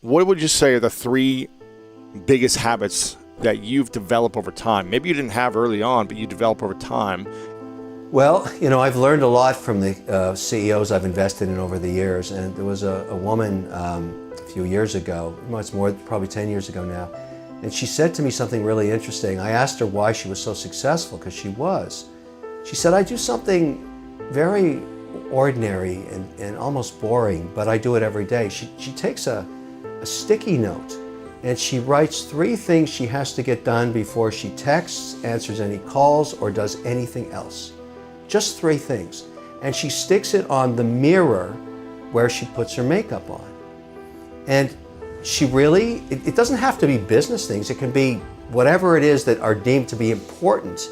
what would you say are the three biggest habits that you've developed over time? Maybe you didn't have early on, but you develop over time. Well, I've learned a lot from the CEOs I've invested in over the years. And there was a woman a few years ago, it's more, probably 10 years ago now, and she said to me something really interesting. I asked her why she was so successful, because she was. She said, I do something very ordinary and almost boring, but I do it every day. She takes a sticky note and she writes 3 things she has to get done before she texts, answers any calls, or does anything else. Just 3 things. And she sticks it on the mirror where she puts her makeup on. And she really, it doesn't have to be business things. It can be whatever it is that are deemed to be important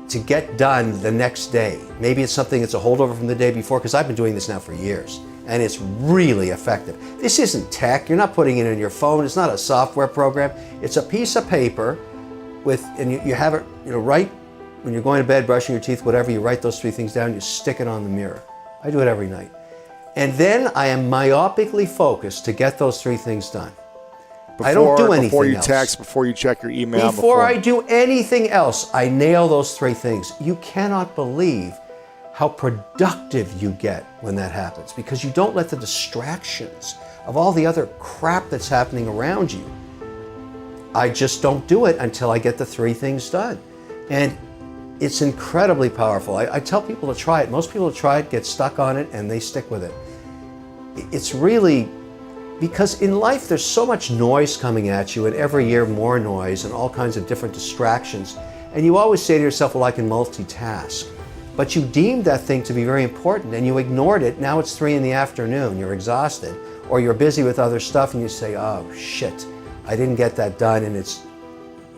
to get done the next day. Maybe it's something that's a holdover from the day before, because I've been doing this now for years, and it's really effective. This isn't tech. You're not putting it in your phone. It's not a software program. It's a piece of paper and you have it, right when you're going to bed, brushing your teeth, whatever, you write those 3 things down, you stick it on the mirror. I do it every night. And then I am myopically focused to get those 3 things done. I don't do anything else. Before you text, before you check your email. Before I do anything else, I nail those 3 things. You cannot believe how productive you get when that happens, because you don't let the distractions of all the other crap that's happening around you. I just don't do it until I get the 3 things done. And it's incredibly powerful. I tell people to try it. Most people who try it get stuck on it and they stick with it. It's really, because in life there's so much noise coming at you, and every year more noise and all kinds of different distractions. And you always say to yourself, well, I can multitask. But you deemed that thing to be very important and you ignored it. Now it's 3 in the afternoon, you're exhausted, or you're busy with other stuff and you say, oh shit, I didn't get that done. And it's,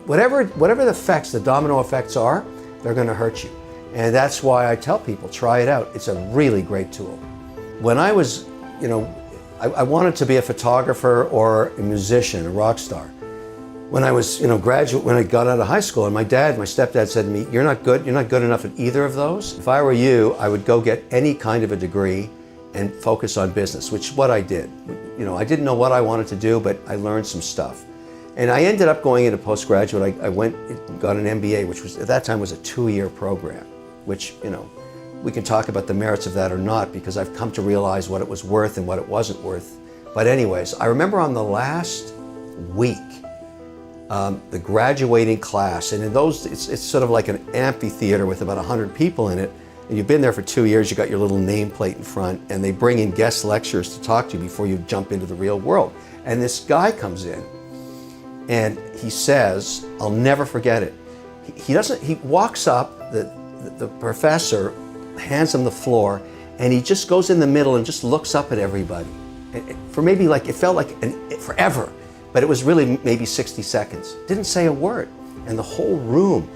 whatever the effects, the domino effects are, they're gonna hurt you. And that's why I tell people, try it out. It's a really great tool. When I was, I wanted to be a photographer or a musician, a rock star. When I was, when I got out of high school, and my stepdad said to me, you're not good enough at either of those. If I were you, I would go get any kind of a degree and focus on business, which is what I did. I didn't know what I wanted to do, but I learned some stuff. And I ended up going into postgraduate. I went and got an MBA, which was, at that time, was a 2-year program, which, we can talk about the merits of that or not, because I've come to realize what it was worth and what it wasn't worth. But anyways, I remember on the last week, the graduating class, and in those, it's sort of like an amphitheater with about 100 people in it, and you've been there for 2 years, you got your little nameplate in front, and they bring in guest lecturers to talk to you before you jump into the real world. And this guy comes in, and he says, I'll never forget it. He walks up, the professor hands him the floor, and he just goes in the middle and just looks up at everybody. And for maybe it felt like forever, but it was really maybe 60 seconds. Didn't say a word. And the whole room,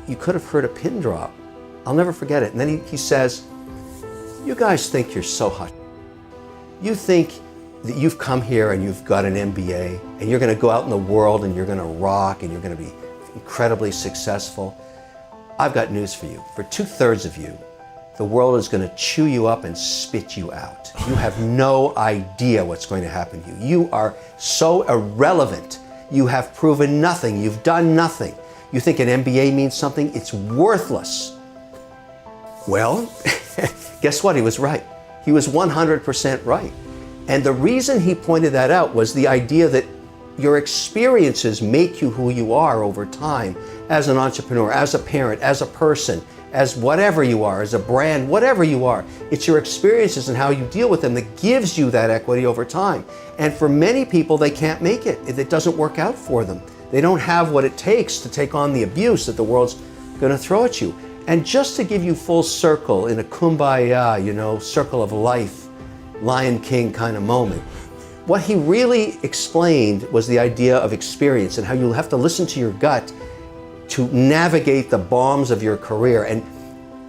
you could have heard a pin drop. I'll never forget it. And then he says, you guys think you're so hot. You think that you've come here and you've got an MBA and you're gonna go out in the world and you're gonna rock and you're gonna be incredibly successful. I've got news for you. For 2/3 of you, the world is gonna chew you up and spit you out. You have no idea what's going to happen to you. You are so irrelevant. You have proven nothing. You've done nothing. You think an MBA means something? It's worthless. Well, guess what? He was right. He was 100% right. And the reason he pointed that out was the idea that your experiences make you who you are over time, as an entrepreneur, as a parent, as a person, as whatever you are, as a brand, whatever you are. It's your experiences and how you deal with them that gives you that equity over time. And for many people, they can't make it. It doesn't work out for them. They don't have what it takes to take on the abuse that the world's going to throw at you. And just to give you full circle in a kumbaya, circle of life, Lion King kind of moment, what he really explained was the idea of experience and how you'll have to listen to your gut to navigate the bombs of your career. And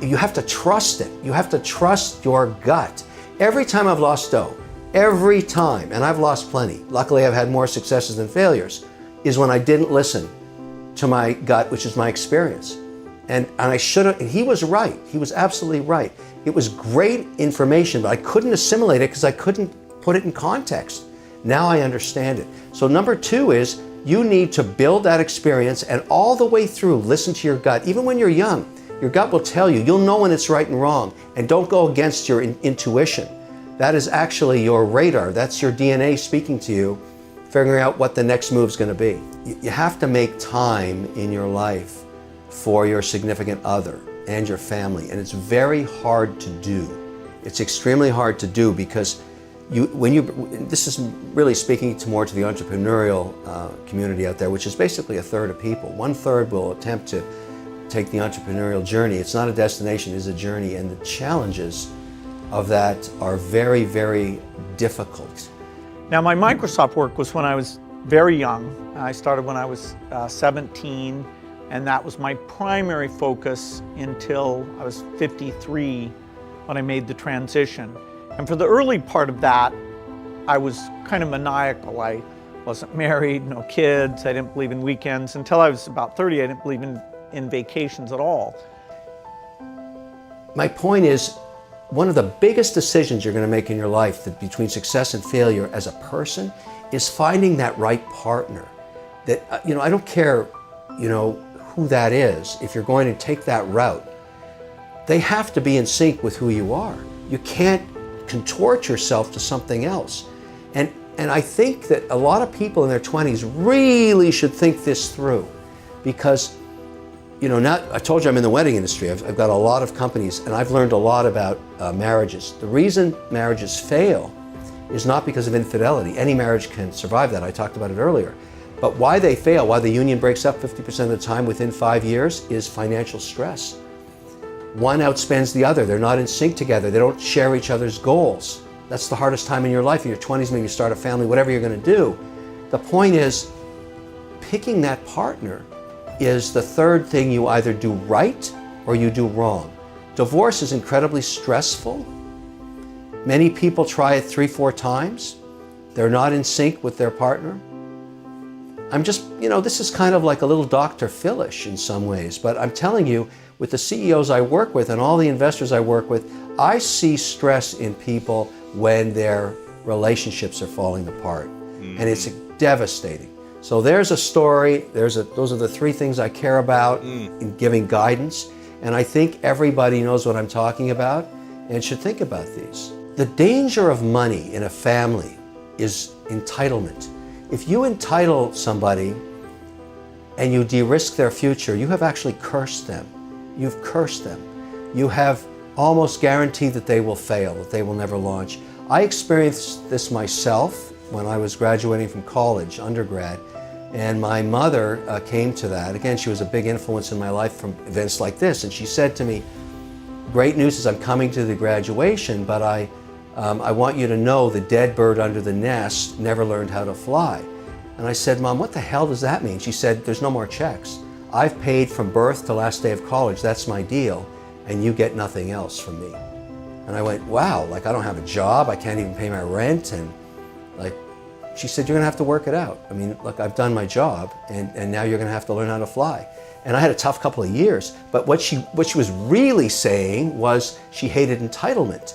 you have to trust it. You have to trust your gut. Every time I've lost dough, every time, and I've lost plenty, luckily I've had more successes than failures, is when I didn't listen to my gut, which is my experience. And I should have, and he was right. He was absolutely right. It was great information, but I couldn't assimilate it because I couldn't put it in context. Now I understand it. So number 2 is you need to build that experience and all the way through listen to your gut. Even when you're young, your gut will tell you. You'll know when it's right and wrong. And don't go against your intuition. That is actually your radar. That's your DNA speaking to you, figuring out what the next move's going to be. You have to make time in your life for your significant other and your family. And it's very hard to do. It's extremely hard to do because this is really speaking more to the entrepreneurial community out there, which is basically a third of people. 1/3 will attempt to take the entrepreneurial journey. It's not a destination, it's a journey. And the challenges of that are very, very difficult. Now, my Microsoft work was when I was very young. I started when I was 17, and that was my primary focus until I was 53 when I made the transition. And for the early part of that, I was kind of maniacal. I wasn't married, no kids, I didn't believe in weekends. Until I was about 30, I didn't believe in vacations at all. My point is, one of the biggest decisions you're going to make in your life between success and failure as a person is finding that right partner. That, I don't care, who that is. If you're going to take that route, they have to be in sync with who you are. You can't contort yourself to something else. And I think that a lot of people in their 20s really should think this through, because now I told you I'm in the wedding industry. I've got a lot of companies, and I've learned a lot about marriages. The reason marriages fail is not because of infidelity. Any marriage can survive that. I talked about it earlier. But why they fail, why the union breaks up 50% of the time within 5 years, is financial stress. One outspends the other. They're not in sync together. They don't share each other's goals. That's the hardest time in your life. In your 20s, maybe you start a family, whatever you're going to do. The point is, picking that partner is the third thing you either do right or you do wrong. Divorce is incredibly stressful. Many people try it 3-4 times. They're not in sync with their partner. I'm just, this is kind of like a little Dr. Phil-ish in some ways, but I'm telling you, with the CEOs I work with and all the investors I work with, I see stress in people when their relationships are falling apart. And it's devastating. So there's a story, those are the 3 things I care about in giving guidance. And I think everybody knows what I'm talking about and should think about these. The danger of money in a family is entitlement. If you entitle somebody and you de-risk their future, you have actually cursed them. You've cursed them. You have almost guaranteed that they will fail, that they will never launch. I experienced this myself when I was graduating from college, undergrad, and my mother came to that. Again, she was a big influence in my life from events like this, and she said to me, "Great news is I'm coming to the graduation, but I want you to know the dead bird under the nest never learned how to fly." And I said, "Mom, what the hell does that mean?" She said, "There's no more checks. I've paid from birth to last day of college. That's my deal, and you get nothing else from me." And I went, wow, I don't have a job. I can't even pay my rent. And she said, "You're going to have to work it out. I mean, look, I've done my job, and now you're going to have to learn how to fly." And I had a tough couple of years. But what she was really saying was she hated entitlement.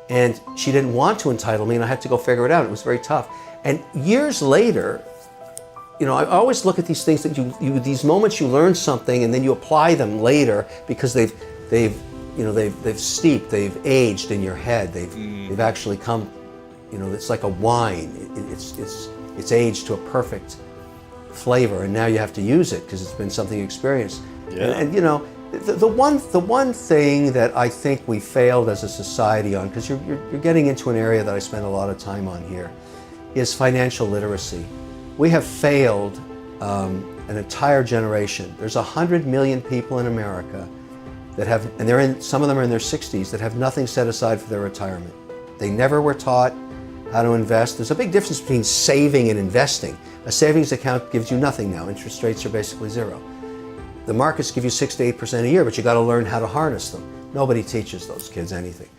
And she didn't want to entitle me, and I had to go figure it out. It was very tough. And years later, I always look at these things that these moments you learn something, and then you apply them later because they've steeped, they've aged in your head. They've actually come. It's like a wine. It's aged to a perfect flavor, and now you have to use it because it's been something you experienced. Yeah. And the one thing that I think we failed as a society on, because you're getting into an area that I spend a lot of time on here, is financial literacy. We have failed an entire generation. There's 100 million people in America that have, and some of them are in their 60s, that have nothing set aside for their retirement. They never were taught how to invest. There's a big difference between saving and investing. A savings account gives you nothing now. Interest rates are basically zero. The markets give you 6 to 8% a year, but you got to learn how to harness them. Nobody teaches those kids anything.